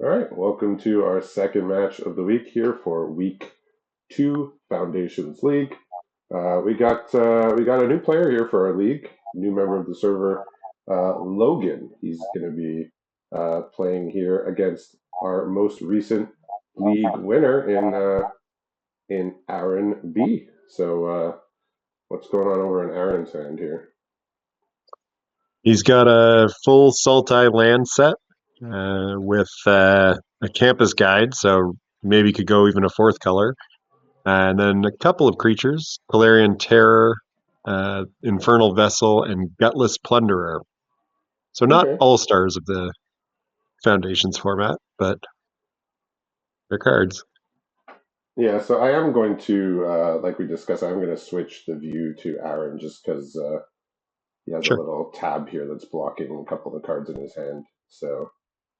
All right, welcome to our second match of the week here for Week 2 Foundations League. We got a new player here for our league, new member of the server, Logan. He's going to be playing here against our most recent league winner in Aaron B. So what's going on over in Aaron's hand here? He's got a full Sultai land set with a campus guide, so maybe could go even a fourth color. And then a couple of creatures, Polarian Terror, Infernal Vessel, and Gutless Plunderer. So not Okay. all stars of the Foundations format, but they're cards. Yeah, so I am going to, like we discussed, I'm going to switch the view to Aaron just because he has a Sure, little tab here that's blocking a couple of the cards in his hand. So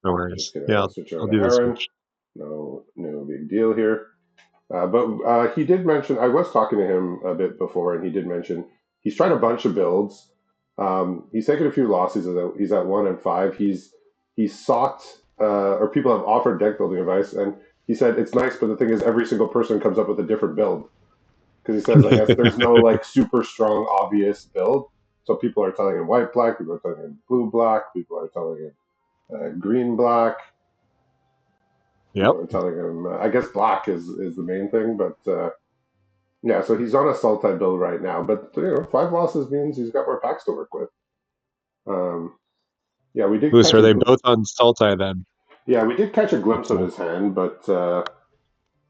no I'm just worries. going Yeah, to I'll, switch I'll over to do the Aaron. switch. No big deal here. But he did mention, I was talking to him a bit before, and he did mention he's tried a bunch of builds. He's taken a few losses. He's at 1 and 5. He's sought, or people have offered deck building advice, and he said it's nice, but the thing is, every single person comes up with a different build because he says, I guess there's no like super strong obvious build. So people are telling him white black, people are telling him blue black, people are telling him green black, Yep. people are telling him. I guess black is the main thing, but yeah. So he's on a Sultai build right now, but 5 losses means he's got more packs to work with. Um, yeah, we did Ooh, so catch are a they both on Sultai then? glimpse of Okay. his hand, but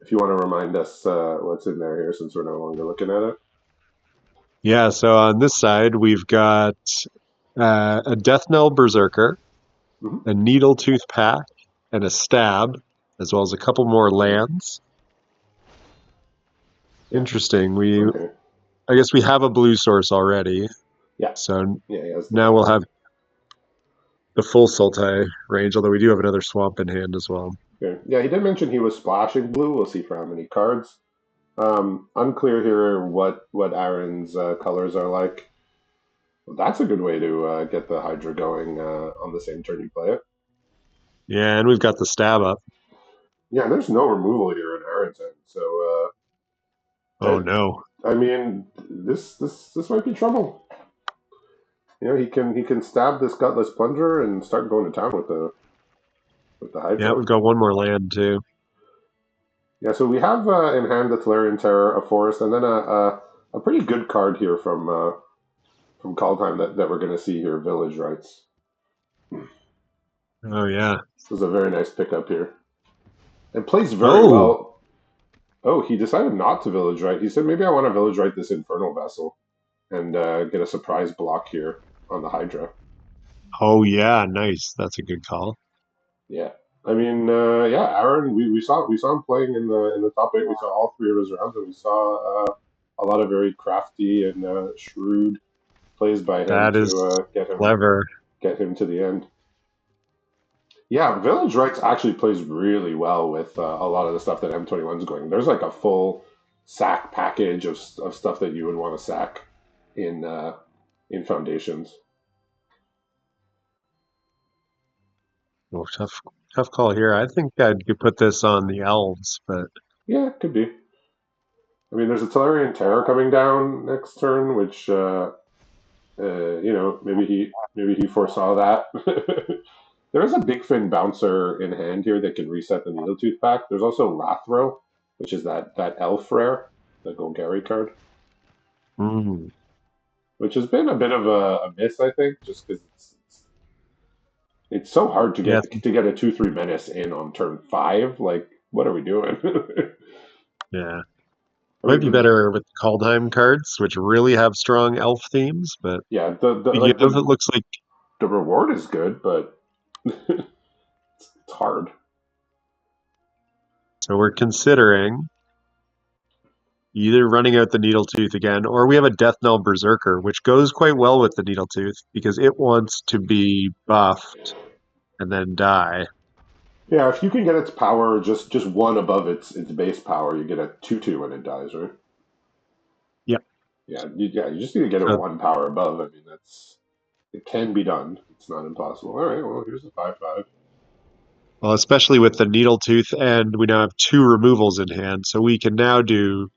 if you want to remind us what's in there here, since we're no longer looking at it. Yeah, so on this side, we've got a Death Knell Berserker, Mm-hmm. a Needle Tooth Pack, and a Stab, as well as a couple more lands. Yeah. Interesting. Okay. I guess we have a blue source already, Yeah. so Yeah. He has the now we'll tap. have the full Sultai range, although we do have another swamp in hand as well. Okay. Yeah, he did mention he was splashing blue. We'll see for how many cards. Unclear here what Aaron's colors are like. That's a good way to get the Hydra going on the same turn you play it. Yeah, and we've got the Stab up. Yeah, there's no removal here in Aaron's end, so Oh that no. I mean this might be trouble. He can stab this gutless plunger and start going to town with the Yeah, Hydra. we've got one more land too. Yeah, so we have in hand the Tolarian Terror, a forest, and then a pretty good card here from Kaldheim that we're going to see here, Village Rights. Oh yeah. This is a very nice pickup here. It plays very Oh, well. Oh, he decided not to Village Right. He said, maybe I want to Village Right this Infernal Vessel and get a surprise block here on the Hydra. oh yeah, nice. That's a good call. Yeah. I mean, yeah, Aaron, we saw him playing in the top 8. We saw all 3 of his rounds, and we saw a lot of very crafty and shrewd plays by him That to is get him clever. to the end. Yeah, Village Rights actually plays really well with a lot of the stuff that M21 is going. There's like a full sack package of stuff that you would want to sack in Foundations. Oh, tough call here. I think I'd could put this on the elves, but Yeah, could be. I mean, there's a Tellurian Terror coming down next turn, which maybe he foresaw that. There is a Big Fin Bouncer in hand here that can reset the Needletooth pack. There's also Lathro, which is that elf rare, the Golgari card, mm, which has been a bit of a miss, I think, just because it's so hard to yeah, get a 2/3 menace in on turn 5. Like, what are we doing? yeah. I Might mean, be better with Kaldheim cards, which really have strong elf themes, but yeah, the speaking like of, it the looks like the reward is good, but it's hard. so we're considering either running out the Needle Tooth again, or we have a Death Knell Berserker, which goes quite well with the Needle Tooth because it wants to be buffed and then die. Yeah, if you can get its power just one above its base power, you get a 2/2 when it dies, right? Yep. Yeah, you just need to get it So one power above. I mean, it can be done. It's not impossible. All right, well, here's a 5/5. Well, especially with the needle tooth, and we now have two removals in hand, so we can now do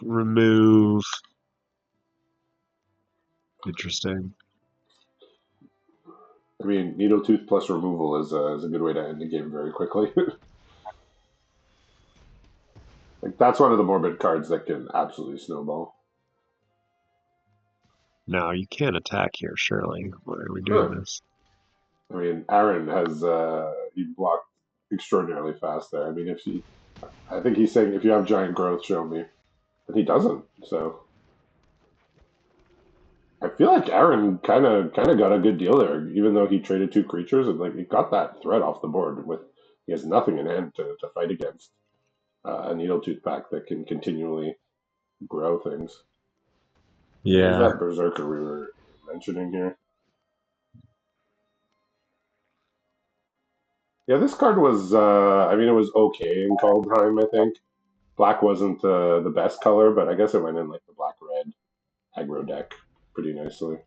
remove. Interesting. I mean, needle tooth plus removal is a good way to end the game very quickly. Like that's one of the morbid cards that can absolutely snowball. No, you can't attack here, surely. Why are we doing Huh. this? I mean, Aaron has he blocked extraordinarily fast there. I mean, I think he's saying if you have giant growth, show me, but he doesn't. So I feel like Aaron kind of got a good deal there, even though he traded two creatures and like he got that threat off the board with he has nothing in hand to fight against a needle tooth pack that can continually grow things. Who's Yeah. that berserker we were mentioning here? Yeah, this card was I mean it was okay in Kaldheim, I think. Black wasn't the best color, but I guess it went in like the black red aggro deck pretty nicely.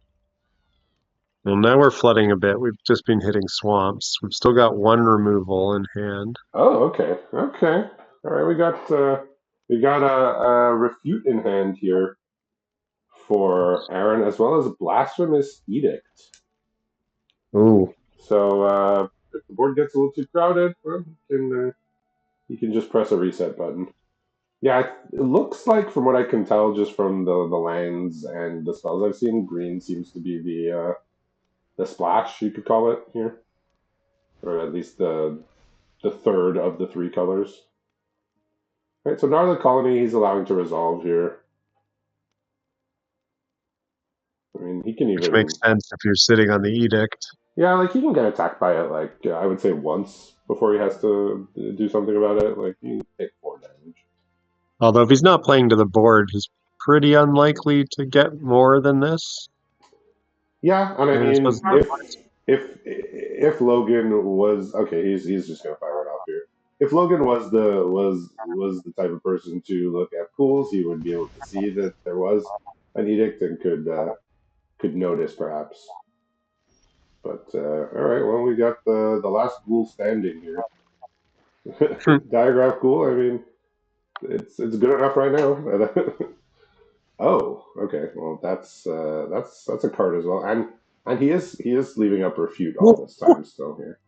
Well, now we're flooding a bit. We've just been hitting swamps. We've still got one removal in hand. Oh, okay, okay. All right, we got a refute in hand here for Aaron, as well as blasphemous edict. Ooh. So if the board gets a little too crowded, well, you can just press a reset button. Yeah, it looks like from what I can tell, just from the lands and the spells I've seen, green seems to be the splash you could call it here, or at least the third of the three colors. Right, so Gnarly Colony he's allowing to resolve here. I mean, he can Which makes even sense if you're sitting on the edict. yeah, like he can get attacked by it. Like I would say once before he has to do something about it. Like you take 4 damage. Although if he's not playing to the board, he's pretty unlikely to get more than this. Yeah, and I I mean, I suppose mean if Logan was okay, he's just gonna fire it off here. If Logan was the type of person to look at pools, he would be able to see that there was an edict and could notice perhaps. But all right, well we got the last ghoul standing here. Diagraph ghoul. I mean, it's good enough right now. Oh, okay. Well, that's a card as well, and he is leaving up refute all this time still here.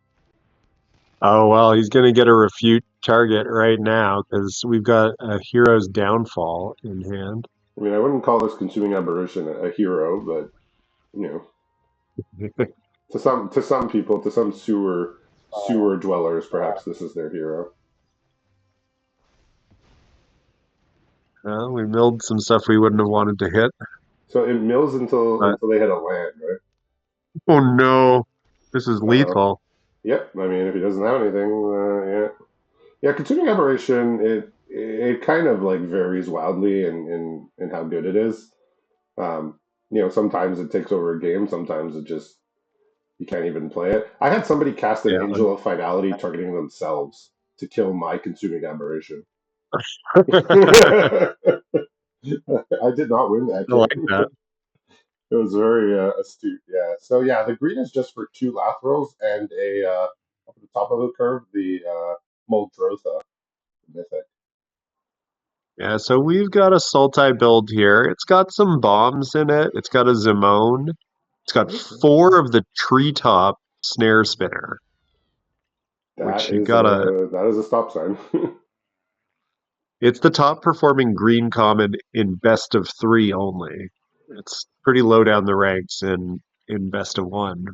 Oh, well, he's going to get a refute target right now because we've got a hero's downfall in hand. I mean, I wouldn't call this consuming aberration a hero, but you know, to some people, to some sewer dwellers, perhaps this is their hero. We milled some stuff we wouldn't have wanted to hit. So it mills until But, until they hit a land, right? oh no, this is Uh, lethal. yep. I mean, if he doesn't have anything, yeah, yeah. Consuming aberration, it kind of like varies wildly in how good it is. Sometimes it takes over a game. Sometimes it just you can't even play it. I had somebody cast an Yeah. Angel of Finality targeting themselves to kill my consuming aberration. I did not win that I like game. that. It was very astute. Yeah. So yeah, the green is just for two Lathrils and a up at the top of the curve, the Muldrotha mythic. Yeah, so we've got a Sultai build here. It's got some bombs in it. It's got a Zimone. It's got Okay. four of the treetop snare spinner, which you gotta. That is a stop sign. It's the top performing green common in best of three only. It's pretty low down the ranks in best of one.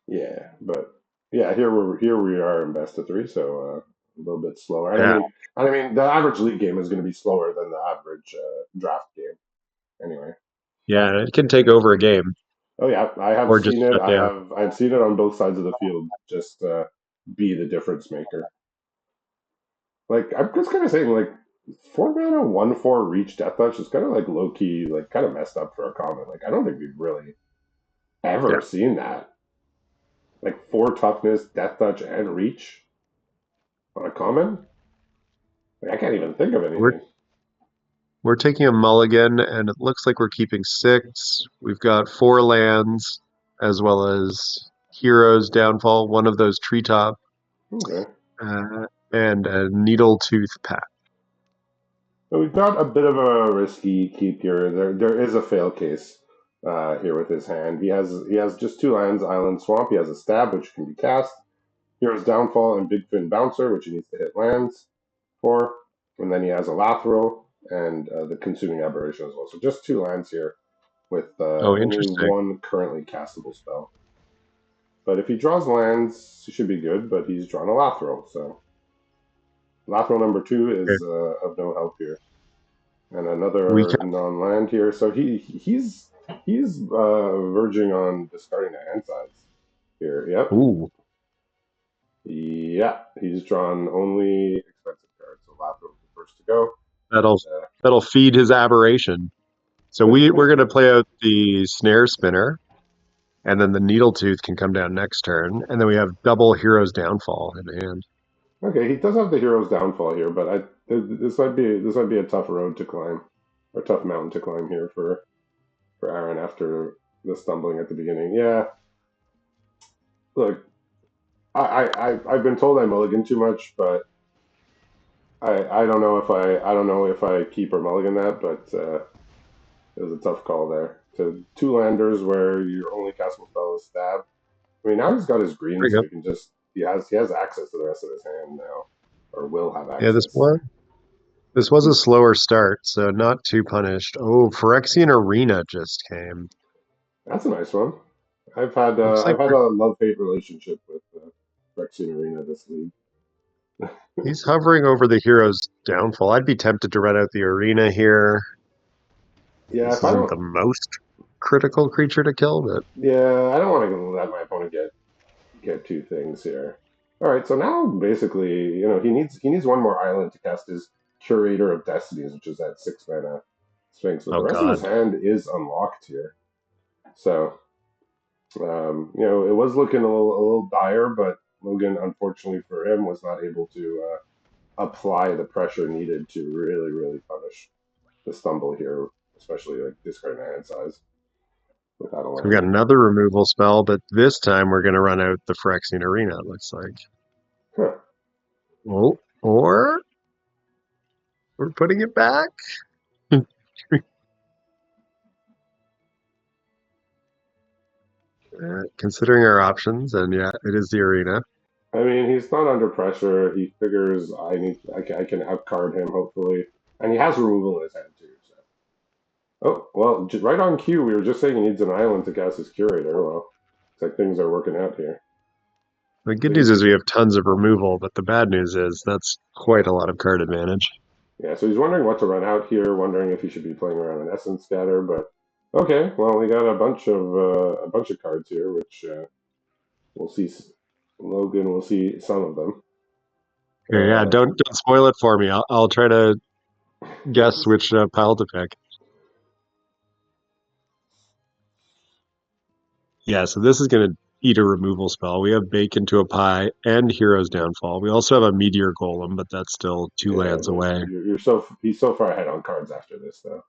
Yeah, but yeah, here we are in best of three, so a little bit slower. And I Yeah, mean, the average league game is going to be slower than the average draft game. Anyway, yeah, it can take over a game oh yeah, I have or just seen it. shut down. I've seen it on both sides of the field. Just be the difference maker. Like I'm just kind of saying, like 4 mana 1/4 reach death touch is kind of like low key, like kind of messed up for a common. Like I don't think we've really ever Yeah, seen that. Like 4 toughness, death touch, and reach on a common. Like, I can't even think of we're anything. we're taking a mulligan, and it looks like we're keeping six. We've got four lands as well as Hero's Downfall, one of those treetop, Okay. uh, and a Needle Tooth Pack. So we've got a bit of a risky keep here. There is a fail case here with his hand. He has just two lands, Island Swamp. He has a Stab, which can be cast. Here's Downfall and Big Fin Bouncer, which he needs to hit lands for. And then he has a Lathril and the Consuming Aberration as well. So just two lands here with Oh, only interesting. one currently castable spell. But if he draws lands, he should be good, but he's drawn a Lathril. So Lathril number two Okay. is of no help here. And We another can, non-land here. So he's verging on discarding the hand size here. Yep. ooh, Yeah, he's drawn only expensive cards. So Lathril is the first to go. that'll And, that'll feed his aberration. So we're gonna play out the snare spinner, and then the needle tooth can come down next turn, and then we have double hero's downfall in hand. okay, he does have the hero's downfall here, but this might be a tough road to climb, or tough mountain to climb here for Aaron after the stumbling at the beginning. Yeah, look, I've been told I mulligan too much, but I don't know if I keep or mulligan that, but it was a tough call there. To two landers where your only castable spell is stab. I mean, now he's got his green, There you so go. he has access to the rest of his hand now, or will have Yeah, this access. one this was a He's slower start, so not too punished. Oh, Phyrexian Arena just came. That's a nice one. I've had Looks like I've had a love hate relationship with Phyrexian Arena this league. he's hovering over the hero's downfall. I'd be tempted to run out the arena here. Yeah, This if I isn't don't, the most critical creature to kill, but yeah, I don't want to let my opponent get two things here. All right, so now basically, he needs one more island to cast his Curator of Destinies, which is that 6 mana Sphinx. So the oh rest of his god. hand is unlocked here. So it was looking a little dire, but Logan, unfortunately for him, was not able to apply the pressure needed to really, really punish the stumble here, especially like discarding hand size without a So we got land. another removal spell, but this time we're gonna run out the Phyrexian Arena, it looks like. Huh. Oh, or we're putting it back. Considering our options, and yeah, it is the arena. I mean, he's not under pressure. He figures I can outcard him hopefully, and he has removal in his hand too. So, oh well, right on cue. We were just saying he needs an island to cast his curator. Well, it's like things are working out here. The So good news he's is we have tons of removal, but the bad news is that's quite a lot of card advantage. Yeah, so he's wondering what to run out here, wondering if he should be playing around an Essence Scatter, but okay, well we got a bunch of cards here, which we'll see. Logan will see some of them. Okay, yeah, Uh, don't spoil it for me. I'll try to guess which pile to pick. Yeah, so this is going to eat a removal spell. We have Bake into a Pie and Hero's Downfall. We also have a Meteor Golem, but that's still two yeah, lands but away. he's so far ahead on cards after this though.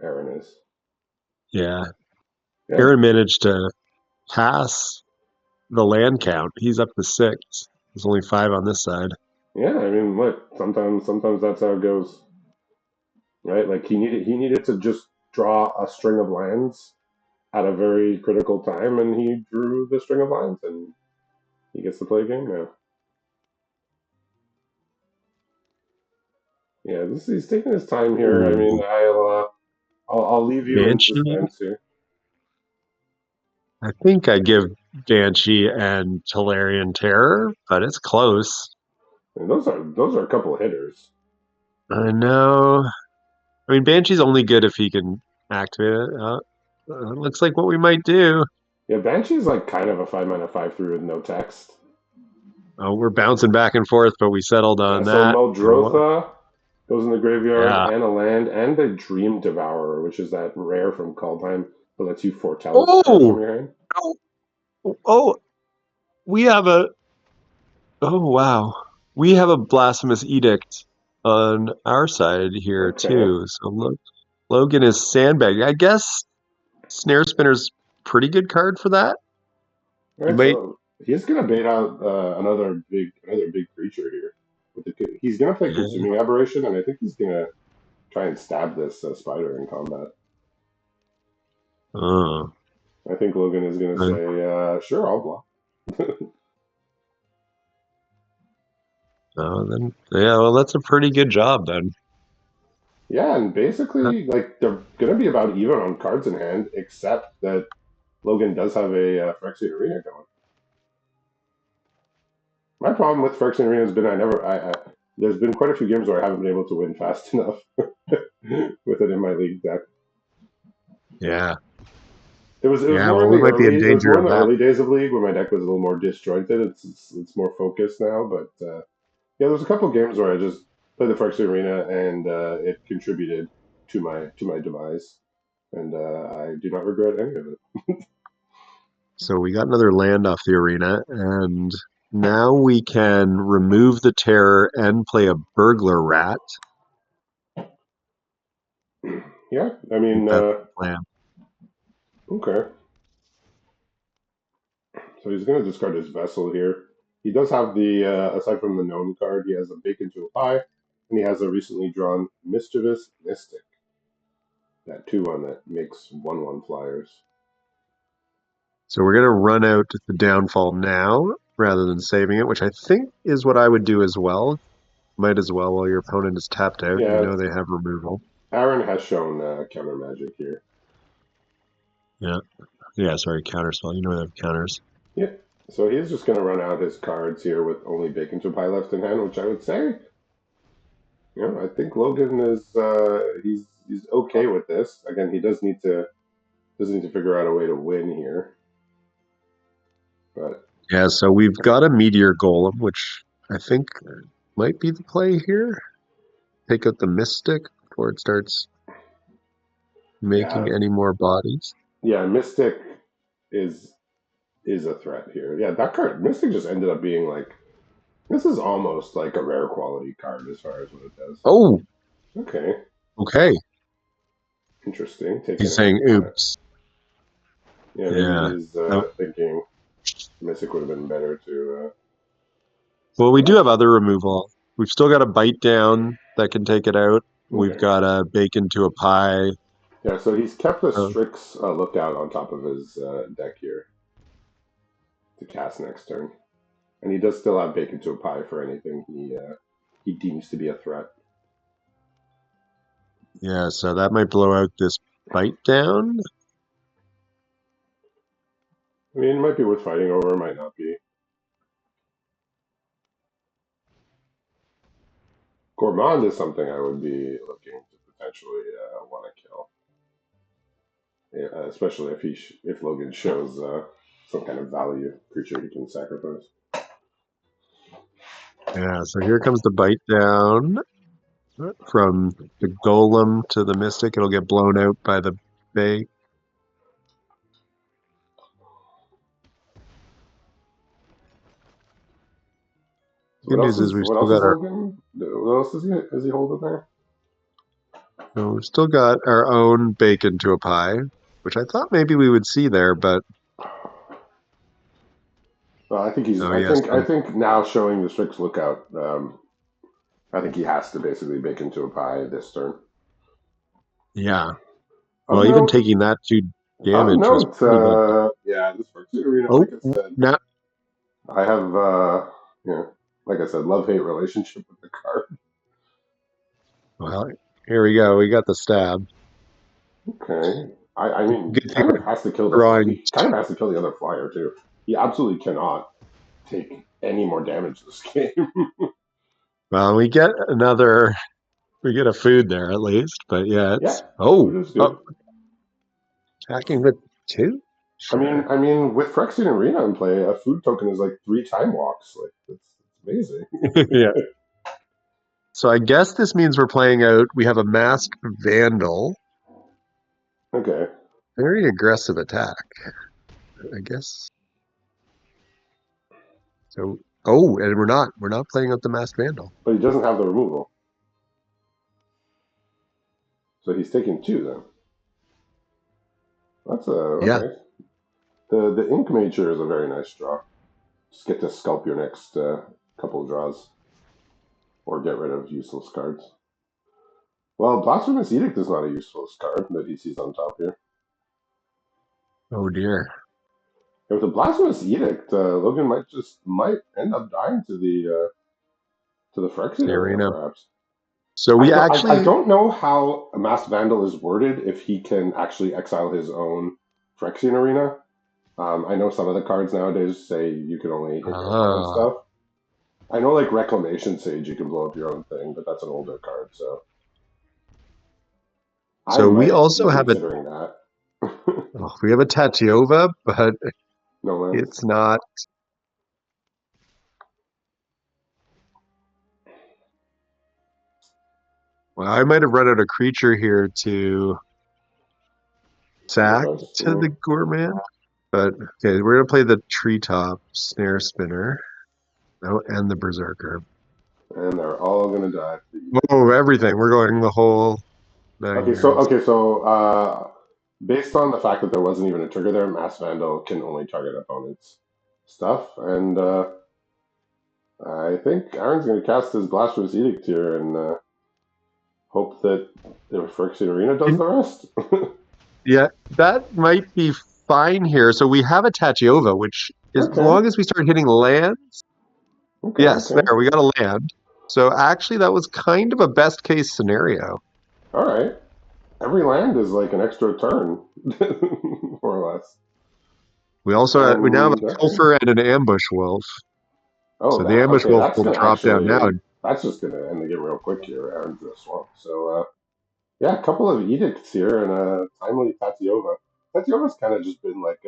Aaron is. Yeah, Yeah, Aaron managed to pass the land count. He's up to six. There's only five on this side. yeah. I mean, look, sometimes that's how it goes, right? Like he needed to just draw a string of lands at a very critical time, and he drew the string of lands, and he gets to play a game now. Yeah, he's taking his time here. I mean, Ooh, I'll leave you in Banshee. suspense here. I think I give Banshee and Tolarian Terror, but it's close. And those are a couple of hitters. I know. I mean, Banshee's only good if he can activate it. Looks like what we might do. Yeah, Banshee's like kind of a 5 mana 5/3 with no text. Oh, we're bouncing back and forth, but we settled Yeah, on so that for what? Muldrotha goes in the graveyard Yeah. and a land and the Dream Devourer, which is that rare from Kaldheim that lets you foretell cards from Oh, your hand. oh, oh, we have a. Oh, wow. We have a blasphemous edict on our side here Okay. too. So look, Logan is sandbagging. I guess Snare Spinner's pretty good card for that. All You right, might. so he's gonna bait out another big creature here. He's gonna play Yeah. Consuming Aberration, and I think he's gonna try and stab this spider in combat. Oh. I think Logan is gonna Uh, say, "Sure, I'll block." oh, then yeah. Well, that's a pretty good job then. Yeah, and Uh, basically, like they're gonna be about even on cards in hand, except that Logan does have a Phyrexian Arena going. My problem with Phyrexian Arena has been there's been quite a few games where I haven't been able to win fast enough with it in my league deck. yeah. It was Yeah. more in Well, we the might be in early it was danger more in of the that. early days of league when my deck was a little more disjointed. It's more focused now, but yeah, there's a couple of games where I just played the Phyrexian Arena and it contributed to my demise, and I do not regret any of it. So we got another land off the arena, and now we can remove the terror and play a burglar rat. Yeah, I I think mean, that's the plan. okay. So he's going to discard his vessel here. He does have aside from the known card, he has a Bacon to a Pie, and he has a recently drawn Mischievous Mystic. That 2/1 that makes 1/1 flyers. So we're going to run out the downfall now rather than saving it, which I think is what I would do as well. Might as well while your opponent is tapped out. You Yeah, know they have removal. Aaron has shown counter magic here. Yeah. Yeah, sorry, counterspell. You know they have counters. Yeah. So he's just going to run out his cards here with only Bacon to a Pie left in hand, which I would say, I think Logan is he's okay with this. Again, he does need to figure out a way to win here, but Yeah, so we've got a meteor golem, which I think might be the play here. Take out the mystic before it starts yeah, making any more bodies. yeah, Mystic is is a threat here. Yeah, that card Mystic just ended up being like this is almost like a rare quality card as far as what it does. Oh, Okay, okay. interesting. Taking He's out. saying oops. Yeah, maybe Yeah. he's Oh, thinking Mystic would have been better to. well, we do Well, have other removal. We've still got a bite down that can take it out. We've okay. got a bacon to a pie. Yeah, so he's kept a Oh, Strix lookout on top of his deck here to cast next turn, and he does still have Bacon to a Pie for anything he deems to be a threat. yeah, so that might blow out this bite down. I mean, it might be worth fighting over, it might not be. Gourmand is something I would be looking to potentially want to kill. Yeah, especially if Logan shows some kind of value creature he can sacrifice. Yeah, so here comes the bite down from the golem to the mystic. It'll get blown out by the bait. So Good news is we've what still else is got our Logan? What else is he holding there? we've still got our own bacon to a pie, which I thought maybe we would see there, but I think he's. oh I yes, think. I think now showing the Strix lookout. I think he has to basically bake into a pie this turn. yeah. Of Well, even note, taking that 2 damage was pretty good. yeah, this first arena, Oh, like I said, now I have, like I said, love hate relationship with the card. well, here we go. We got the stab. Okay, I mean, he Good thing kind of we're has to kill this. drawing. He kind of has to kill the other flyer too. He absolutely cannot take any more damage this game. Well, we get another. We get a food there at least, but yeah, Yeah, it's oh, food is oh, good. attacking with two. I mean, Sure. I mean, with Phyrexian Arena in play, a food token is like 3 time walks. Like it's amazing. Yeah. So I guess this means we're playing out. We have a masked vandal. Okay, Very aggressive attack, I guess. So oh, and we're not playing out the masked vandal. but he doesn't have the removal, so he's taking 2 then. That's Yeah. okay. The Ink Mage here is a very nice draw. Just get to scalp your next couple of draws, or get rid of useless cards. Well, Blasphemous Edict is not a useless card that he sees on top here. Oh dear. With the Blasphemous Edict, Logan might end up dying to the Phyrexian The Arena, arena. perhaps. So I we don't I actually, don't know how a Masked Vandal is worded if he can actually exile his own Phyrexian Arena. I know some of the cards nowadays say you can only hit your opponent's ah, stuff. I know like Reclamation Sage you can blow up your own thing, but that's an older card, so I so we might be also have a, considering that. oh, we have a Tatiova, but No lands. it's not. Well, I might have run out a creature here to sack Sacrifice. to the Gourmand. But okay, we're gonna play the Treetop Snare Spinner. Oh, and the Berserker. And they're all gonna die. Oh, everything. We're going the whole nine yards. Okay, so based on the fact that there wasn't even a trigger there, Mass Vandal can only target opponents' stuff, and I think Aaron's going to cast his Blasphemous Edict here and hope that the Phyrexian Arena does the rest. Yeah, that might be fine here. So we have a Tatiova, which is as Okay, long as we start hitting land. Yes, okay. there we got a land. So actually, that was kind of a best case scenario. All right. Every land is like an extra turn, more or less. We now have And a Pilfer and an Ambush Wolf. oh, So the that Ambush okay. Wolf That's will gonna drop down now. actually. That's just gonna end the game real quick here. Aaron's gonna swamp. So yeah, a couple of edicts here and a timely Tatiova. Tatiova's kind of just been like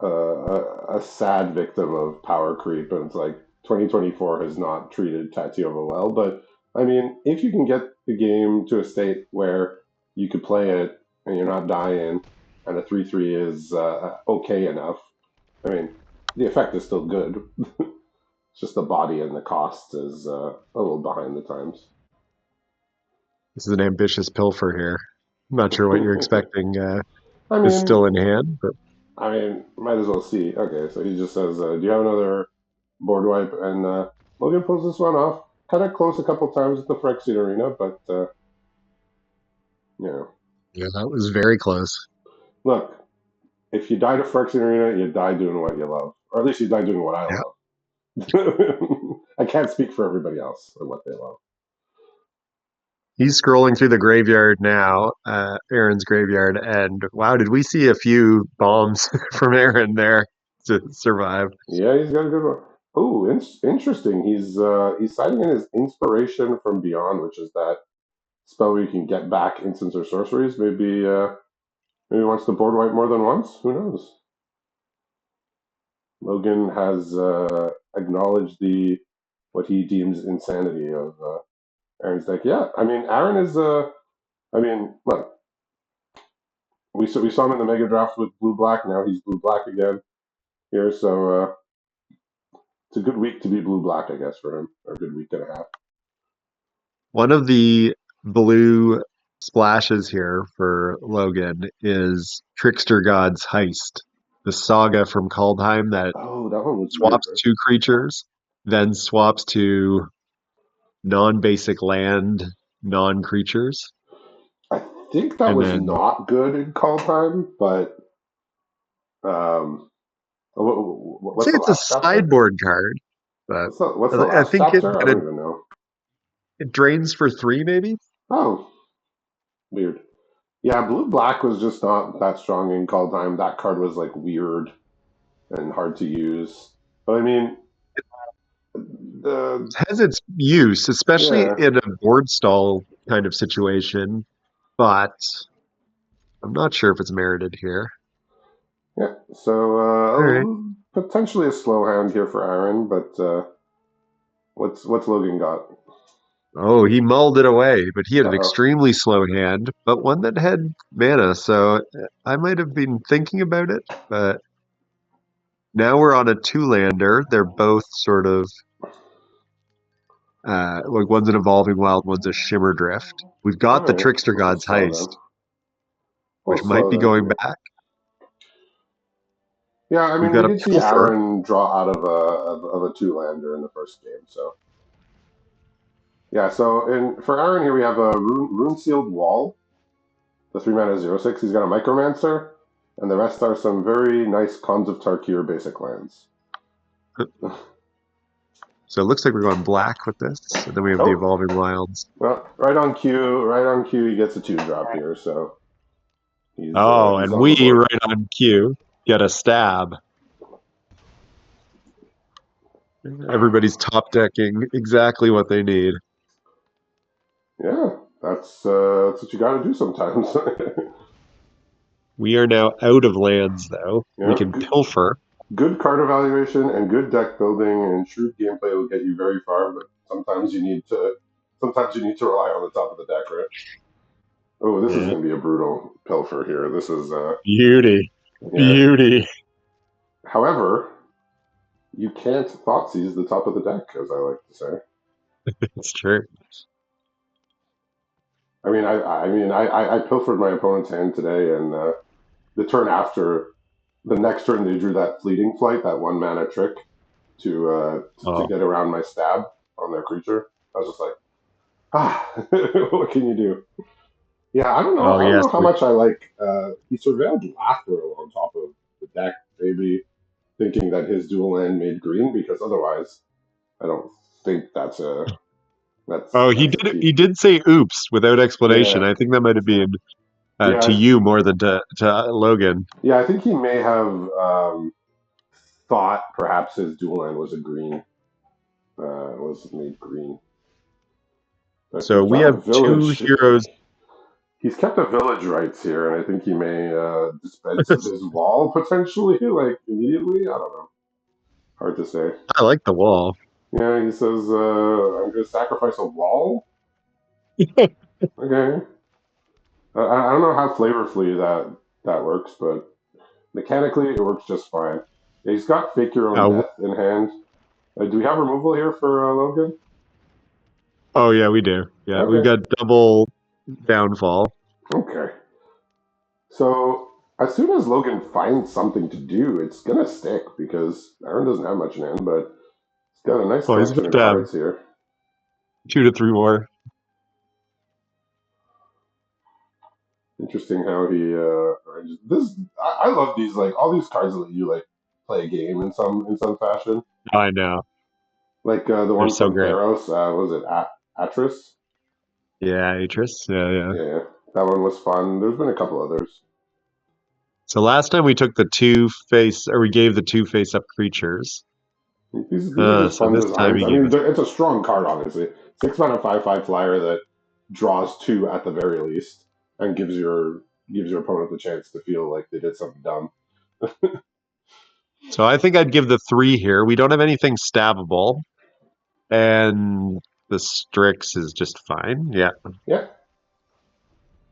a sad victim of power creep, and it's like 2024 has not treated Tatiova well. But I mean, if you can get the game to a state where you could play it and you're not dying, and a 3/3 is okay enough, I mean, the effect is still good. It's just the body and the cost is a little behind the times. This is an ambitious Pilfer here. I'm not sure what you're expecting I is mean, still in hand, but might as well see. Okay, so he just says, "Do you have another board wipe?" And Logan pulls this one off. Kind of close a couple times at the Phyrexian Arena, but you know, yeah, that was very close. look, if you die to Phyrexian Arena, you die doing what you love, or at least you die doing what I Yeah. love. I can't speak for everybody else and what they love. He's scrolling through the graveyard now, Aaron's graveyard, and wow, did we see a few bombs from Aaron there to survive? Yeah, he's got a good one. Oh, interesting. He's citing in his Inspiration from Beyond, which is that spell where you can get back instants or sorceries. Maybe he wants to board wipe more than once. Who knows? Logan has acknowledged the what he deems insanity of Aaron's deck. Yeah, I mean Aaron is. I mean, look, we saw him in the mega draft with blue black. Now he's blue black again here, so it's a good week to be blue black, I guess, for him, or a good week and a half. One of the blue splashes here for Logan is Trickster God's Heist, the saga from Kaldheim that Oh, that one was weird, swaps right? two creatures, then swaps to non-basic land, non-creatures, I think that and was then not good in call time, but um, I'd say what's the it's a last chapter? sideboard card, but What's the I last think chapter? I don't even know. it drains for three, maybe. Oh, weird. Yeah, blue black was just not that strong in call time. That card was like weird and hard to use. But I mean, the It has its use, especially yeah, in a board stall kind of situation, but I'm not sure if it's merited here. yeah. So All right. potentially a slow hand here for Aaron, but what's Logan got? Oh, he mulled it away, but he had an Uh extremely slow hand, but one that had mana. So I might have been thinking about it, but now we're on a two-lander. They're both sort of like one's an evolving wild, one's a shimmer drift. We've All got the right, Trickster a little God's slow then. Heist, A which little might slow be then. going back. Yeah, I We've mean, we got a did see pilfer. Aaron draw out of a two-lander in the first game, so yeah. So for Aaron here, we have a rune sealed wall, the 3 mana 0/6. He's got a Micromancer, and the rest are some very nice Cons of Tarkir basic lands. So it looks like we're going black with this, and then we have the Oh, Evolving Wilds. well, right on cue, he gets a 2-drop here, so Oh, he's and on the we, board. right on cue, get a stab. Everybody's top decking exactly what they need. Yeah, that's what you got to do sometimes. We are now out of lands, though. We Yeah, can pilfer. good card evaluation and good deck building and shrewd gameplay will get you very far, but sometimes you need to rely on the top of the deck, right? Oh, this is Yeah. going to be a brutal pilfer here. This is Beauty. yeah. Beauty. However, you can't thought seize the top of the deck, as I like to say. It's true. I pilfered my opponent's hand today, and the turn after, the next turn they drew that fleeting flight, that 1 mana trick to Oh, get around my stab on their creature. I was just like, what can you do? Yeah, I don't know. oh I don't yes. know how much I like. He surveilled Lathril on top of the deck, maybe thinking that his dual land made green, because otherwise, I don't think Oh, he that's a did. keep. He did say "oops" without explanation. Yeah, I think that might have been to yeah, you more than to Logan. yeah. I think he may have thought perhaps his dual land was a green, was made green, but So he's we got a have two village. heroes. He's kept a village rights here, and I think he may dispense of his wall potentially, like immediately. I don't know. Hard to say. I like the wall. Yeah, he says, "I'm going to sacrifice a wall." Okay, I don't know how flavorfully that works, but mechanically it works just fine. Yeah, he's got fake your own Uh, death in hand. Do we have removal here for Logan? oh yeah, we do. Yeah, we've Okay, got double downfall. okay. So as soon as Logan finds something to do, it's gonna stick because Aaron doesn't have much in hand, but he's got a nice Well, he's collection about of to have cards here. 2 to 3 more. Interesting how he arranges this. I love these, like all these cards that let you like play a game in some fashion. I know. Like the They're one so from great. Theros, was it Atris? Yeah, Atris. Yeah, yeah. Yeah, that one was fun. There's been a couple others. So last time we took the two face, or we gave the two face up creatures. These are just So fun this time designs. he I gave mean, us. it's a strong card, obviously. 6 mana 5/5 flyer that draws two at the very least, and gives your opponent the chance to feel like they did something dumb. So I think I'd give the 3 here. We don't have anything stabbable, and the Strix is just fine. Yeah. Yeah.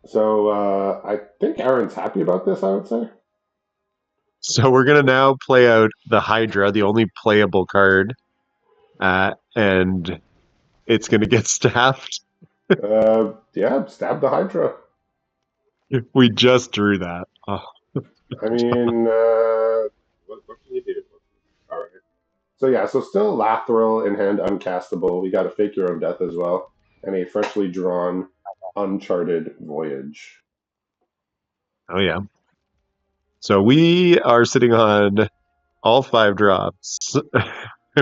So I think Aaron's happy about this. I would say. So we're gonna now play out the Hydra, the only playable card, and it's gonna get staffed. Yeah, stab the Hydra. We just drew that. Oh, I mean, what can you do? All right. So yeah, so still Lathril in hand, uncastable. We got a fake your own death as well, and a freshly drawn Uncharted Voyage. oh yeah. So we are sitting on all 5 drops.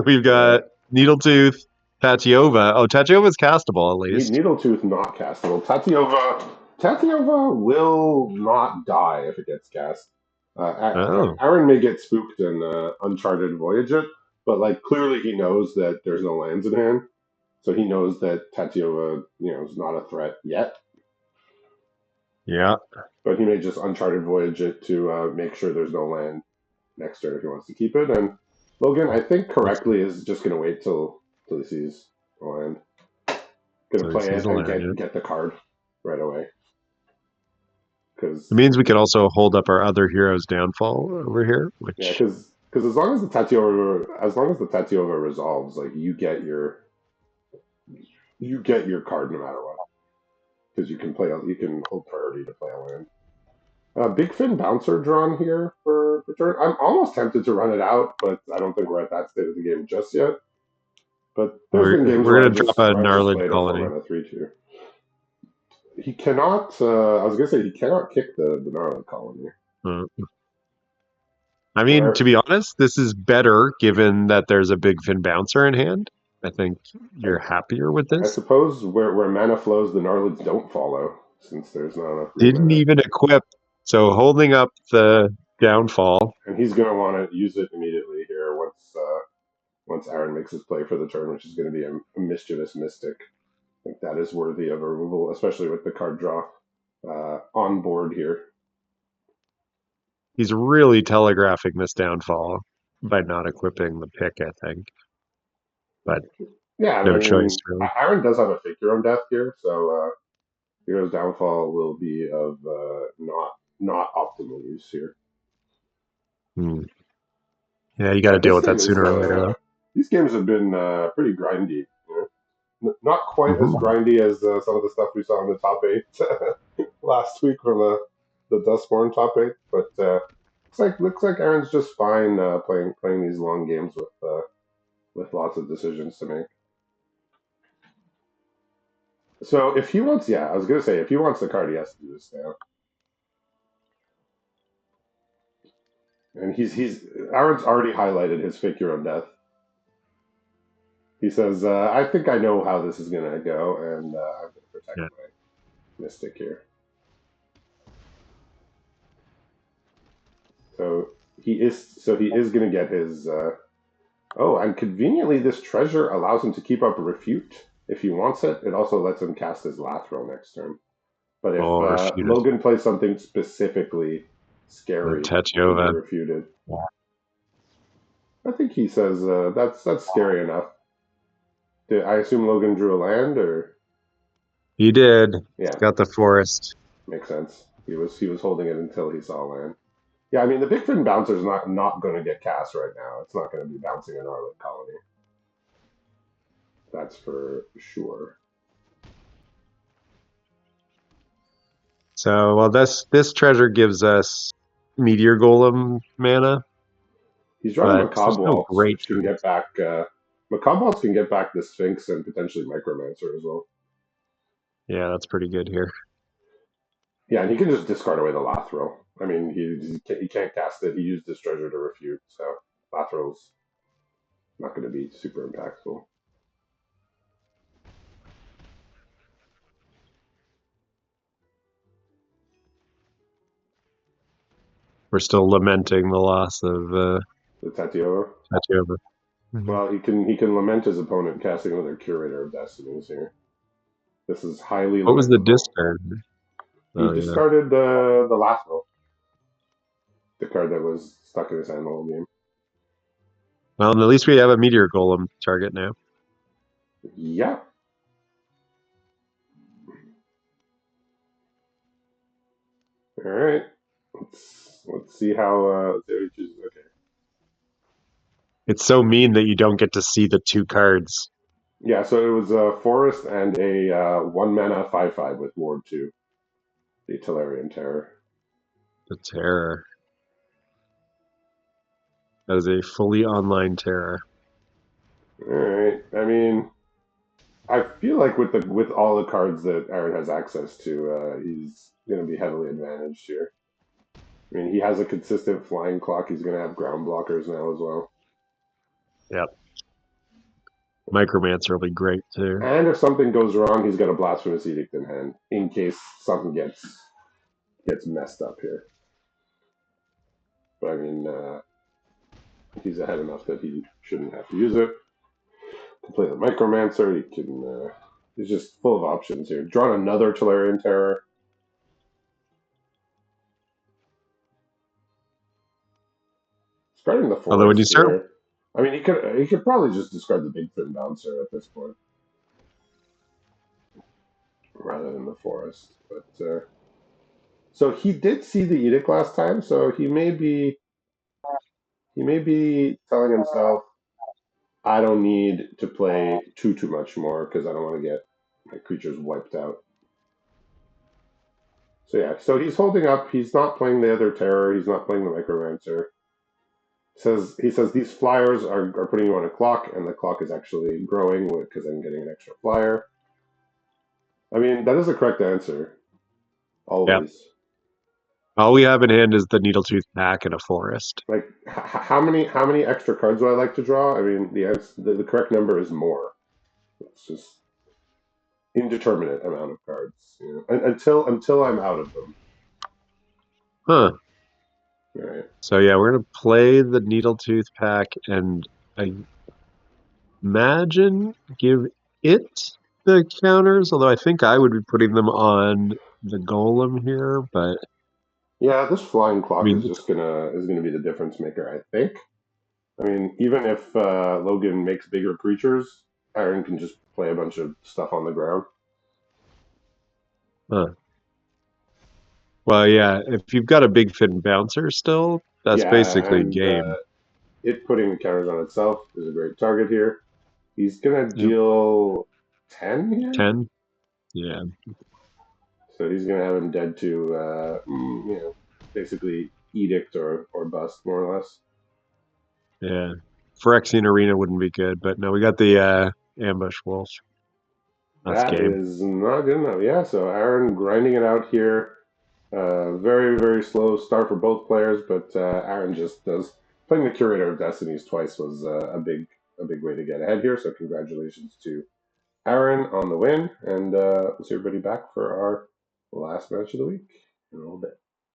We've Yeah, got Needletooth, Tatiova. Oh, Tatiova's castable at least. Needletooth not castable. Tatiova will not die if it gets cast. Oh, Aaron may get spooked and Uncharted Voyage it, but like clearly he knows that there's no lands in hand, so he knows that Tatiova, is not a threat yet. yeah. But he may just Uncharted Voyage it to make sure there's no land next turn if he wants to keep it. And Logan, I think Let's, correctly, is just going to wait till he sees the land. Going to so he play sees it the and land. Yeah. get the card right away. It Because means we can also hold up our other hero's downfall over here, yeah, which because as long as the Tatiova resolves, like you get your card no matter what. Because you can hold priority to play a land. Big Fin Bouncer drawn here for for turn. I'm almost tempted to run it out, but I don't think we're at that state of the game just yet. But there's been games We're where gonna drop a I just gnarled played a colony. 4-mana 3/2. He cannot. I was gonna say he cannot kick the gnarled colony. Uh, I mean, to Where be honest, this is better given that there's a big fin bouncer in hand. I think I, you're happier with I this. suppose where mana flows, the gnarlids don't follow since there's not enough green Didn't mana. even equip, so holding up the downfall. And he's gonna want to use it immediately here once Aaron makes his play for the turn, which is going to be a mischievous mystic. I think that is worthy of a removal, especially with the card draw on board here. He's really telegraphing this downfall by not equipping the pick, I think. But Yeah, I no choice, mean, really. Aaron does have a Fake Your Own Death here, so Hero's Downfall will be of not optimal use here. Hmm. Yeah, you got to Yeah, deal this with that game is. sooner or later, though. These games have been pretty grindy. Not quite as Mm-hmm. grindy as some of the stuff we saw in the top eight last week from the Dustborn top eight, but looks like Aaron's just fine playing these long games with lots of decisions to make. So if he wants, yeah, I was gonna say if he wants the card, he has to do this now. And he's Aaron's already highlighted his Fake Your Own Death. He says, "I think I know how this is gonna go, and I'm gonna protect Yeah. my Mystic here." So he is going to get his. Oh, and conveniently, this treasure allows him to keep up Refute if he wants it. It also lets him cast his Lathril next turn. But if Or shoot it. Logan plays something specifically scary, it can be Tachova. refuted. I think he says that's scary enough. I assume Logan drew a land, or He did. He's yeah, got the forest. makes sense. He was holding it until he saw land. Yeah, I mean the Big Fin Bouncer is not going to get cast right now. It's not going to be bouncing an Arlet Colony. That's for sure. So, well, this treasure gives us Meteor Golem mana, He's drawing but there's Macabre no Waltz, great which can choice. get back. Macabre Waltz can get back the Sphinx and potentially Micromancer as well. Yeah, that's pretty good here. Yeah, and he can just discard away the Lathril. I mean, he can't cast it. He used this treasure to refute, so Lathril's not going to be super impactful. We're still lamenting the loss of The Tatiova. Tachova. Well, he can lament his opponent casting another Curator of Destinies here. This is highly What was the lamentable. discard? He Oh, yeah. discarded the Lathril, the card that was stuck in his hand the whole game. Well, at least we have a Meteor Golem target now. Yeah. All right. Let's see how he chooses. Okay. It's so mean that you don't get to see the two cards. Yeah. So it was a forest and a 1 mana 5/5 with Ward 2, the Tellurian Terror. The terror. That is a fully online terror. All right. I mean, I feel like with all the cards that Aaron has access to, he's going to be heavily advantaged here. I mean, he has a consistent flying clock. He's going to have ground blockers now as well. Yep. Micromancer will be great too. And if something goes wrong, he's got a Blasphemous Edict in hand in case something gets messed up here. But I mean, he's ahead enough that he shouldn't have to use it. To play the Micromancer, he can. He's just full of options here. Drawn another Tellurian Terror. Discarding the Although when you forest start, here. I mean, he could probably just discard the Big Fin Bouncer at this point, rather than the forest. But so he did see the edict last time, so he may be telling himself, I don't need to play too much more because I don't want to get my creatures wiped out. So yeah, so he's holding up. He's not playing the other terror. He's not playing the Micromancer. He says these flyers are putting you on a clock, and the clock is actually growing because I'm getting an extra flyer. I mean, that is the correct answer Yeah. always. All we have in hand is the Needletooth Pack and a forest. Like how many extra cards do I like to draw? I mean, the correct number is more. It's just indeterminate amount of cards, until I'm out of them. Huh. Right? So yeah, we're gonna play the Needletooth Pack and I imagine give it the counters, although I think I would be putting them on the golem here, but Yeah, this flying I clock mean is just gonna be the difference maker, I think. I mean, even if Logan makes bigger creatures, Aaron can just play a bunch of stuff on the ground. huh. Well yeah, if you've got a big fin bouncer still, that's Yeah, basically and game. it putting counters on itself is a great target here. He's gonna Yep. deal 10 here, 10? Yeah. so he's gonna have him dead to basically edict or bust more or less. Yeah. Phyrexian Arena wouldn't be good, but no, we got the ambush wolf. That's That game. is not good enough. Yeah, so Aaron grinding it out here. Very, very slow start for both players, but Aaron just does. Playing the Curator of Destinies twice was a big way to get ahead here. So congratulations to Aaron on the win, and we'll see everybody back for our last match of the week in a little bit.